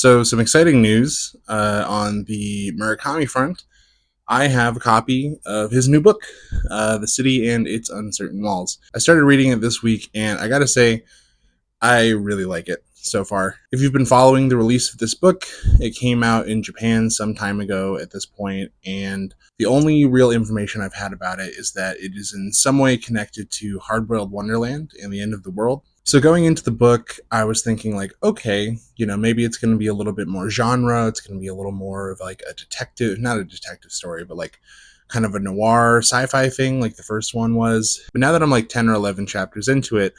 So, some exciting news on the Murakami front. I have a copy of his new book, The City and Its Uncertain Walls. I started reading it this week, and I gotta say, I really like it so far. If you've been following the release of this book, it came out in Japan some time ago at this point, and the only real information I've had about it is that it is in some way connected to Hard-Boiled Wonderland and the End of the World. So going into the book, I was thinking like, okay, maybe it's going to be a little bit more genre. It's going to be a little more of like a detective, not a detective story, but like kind of a noir sci-fi thing like the first one was. But now that I'm like 10 or 11 chapters into it,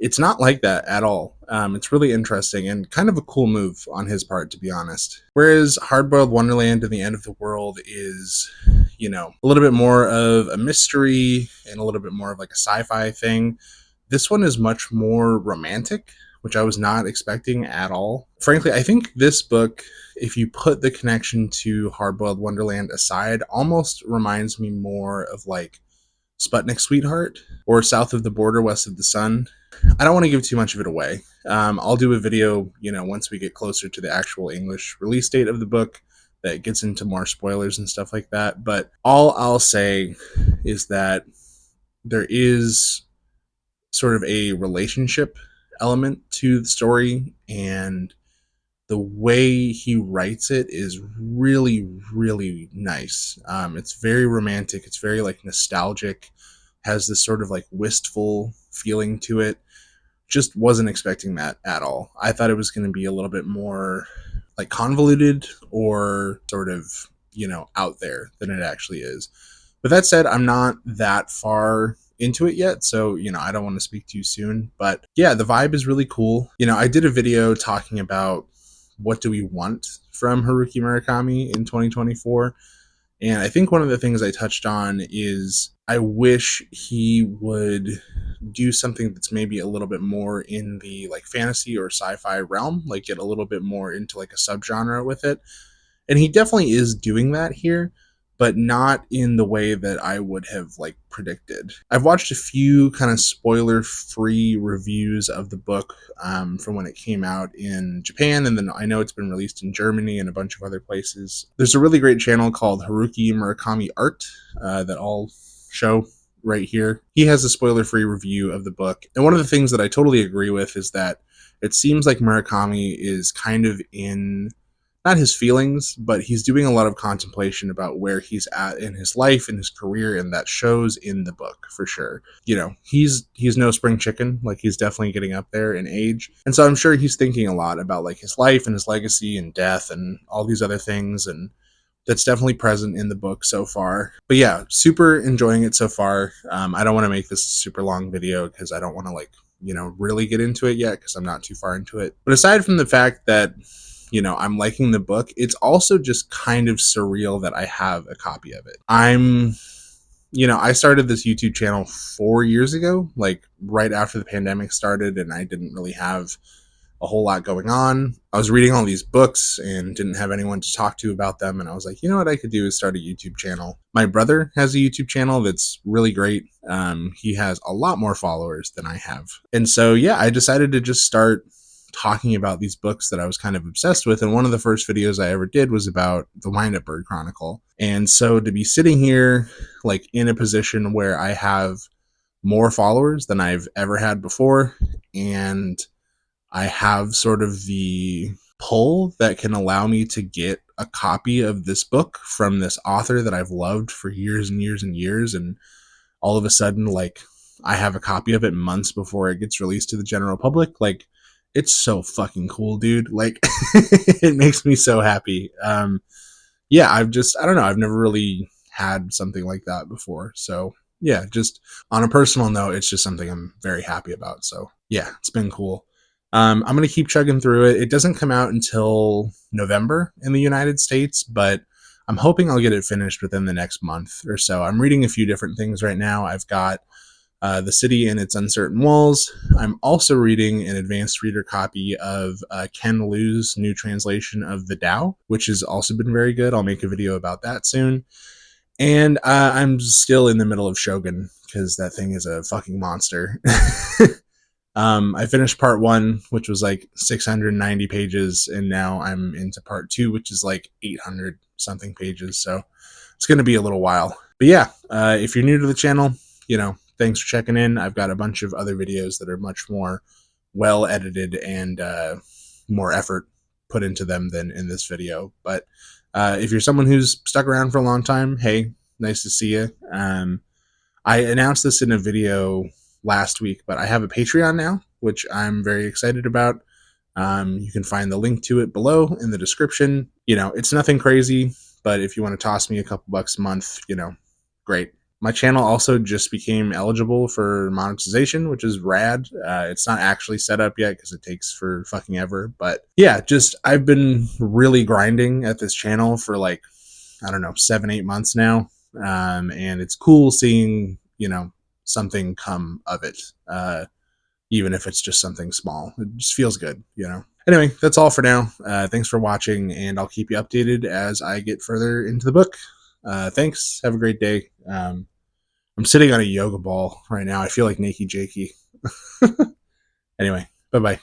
it's not like that at all. It's really interesting and kind of a cool move on his part, to be honest. Whereas Hard-Boiled Wonderland and the End of the World is, a little bit more of a mystery and a little bit more of like a sci-fi thing. This one is much more romantic, which I was not expecting at all. Frankly, I think this book, if you put the connection to Hard-Boiled Wonderland aside, almost reminds me more of like Sputnik Sweetheart or South of the Border, West of the Sun. I don't want to give too much of it away. I'll do a video, once we get closer to the actual English release date of the book that gets into more spoilers and stuff like that. But all I'll say is that there is sort of a relationship element to the story, and the way he writes it is really, really nice. It's very romantic. It's very like nostalgic, has this sort of like wistful feeling to it. Just wasn't expecting that at all. I thought it was going to be a little bit more like convoluted or sort of, out there than it actually is. But that said, I'm not that far into it yet, so I don't want to speak too soon. But yeah, the vibe is really cool. I did a video talking about what do we want from Haruki Murakami in 2024, and I think one of the things I touched on is I wish he would do something that's maybe a little bit more in the like fantasy or sci-fi realm, like get a little bit more into like a subgenre with it. And he definitely is doing that here, but not in the way that I would have like predicted. I've watched a few kind of spoiler-free reviews of the book from when it came out in Japan, and then I know it's been released in Germany and a bunch of other places. There's a really great channel called Haruki Murakami Art that I'll show right here. He has a spoiler-free review of the book, and one of the things that I totally agree with is that it seems like Murakami is kind of in not his feelings, but he's doing a lot of contemplation about where he's at in his life and his career, and that shows in the book for sure. He's no spring chicken, like he's definitely getting up there in age. And so I'm sure he's thinking a lot about like his life and his legacy and death and all these other things, and that's definitely present in the book so far. But yeah, super enjoying it so far. I don't want to make this a super long video because I don't want to like, really get into it yet because I'm not too far into it. But aside from the fact that I'm liking the book, it's also just kind of surreal that I have a copy of it. I started this YouTube channel 4 years ago, like right after the pandemic started, and I didn't really have a whole lot going on. I was reading all these books and didn't have anyone to talk to about them, and I was like, what I could do is start a YouTube channel. My brother has a YouTube channel that's really great. He has a lot more followers than I have. And so, yeah, I decided to just start talking about these books that I was kind of obsessed with, and one of the first videos I ever did was about the Wind-Up Bird Chronicle. And so to be sitting here like in a position where I have more followers than I've ever had before, and I have sort of the pull that can allow me to get a copy of this book from this author that I've loved for years and years and years, and all of a sudden like I have a copy of it months before it gets released to the general public, like it's so fucking cool, dude. Like, it makes me so happy. Yeah, I don't know. I've never really had something like that before. So, yeah, just on a personal note, it's just something I'm very happy about. So, yeah, it's been cool. I'm going to keep chugging through it. It doesn't come out until November in the United States, but I'm hoping I'll get it finished within the next month or so. I'm reading a few different things right now. I've got The City and Its Uncertain Walls. I'm also reading an advanced reader copy of Ken Liu's new translation of The Tao, which has also been very good. I'll make a video about that soon. And I'm still in the middle of Shogun, because that thing is a fucking monster. I finished part one, which was like 690 pages, and now I'm into part two, which is like 800 something pages. So it's going to be a little while. But yeah, if you're new to the channel, thanks for checking in. I've got a bunch of other videos that are much more well edited and more effort put into them than in this video. But if you're someone who's stuck around for a long time, hey, nice to see you. I announced this in a video last week, but I have a Patreon now, which I'm very excited about. You can find the link to it below in the description. It's nothing crazy, but if you want to toss me a couple bucks a month, great. My channel also just became eligible for monetization, which is rad. It's not actually set up yet because it takes for fucking ever. But yeah, I've been really grinding at this channel for like, I don't know, 7-8 months now. And it's cool seeing, something come of it. Even if it's just something small, it just feels good, Anyway, that's all for now. Thanks for watching, and I'll keep you updated as I get further into the book. Thanks. Have a great day. I'm sitting on a yoga ball right now. I feel like Nakey Jakey. Anyway, bye-bye.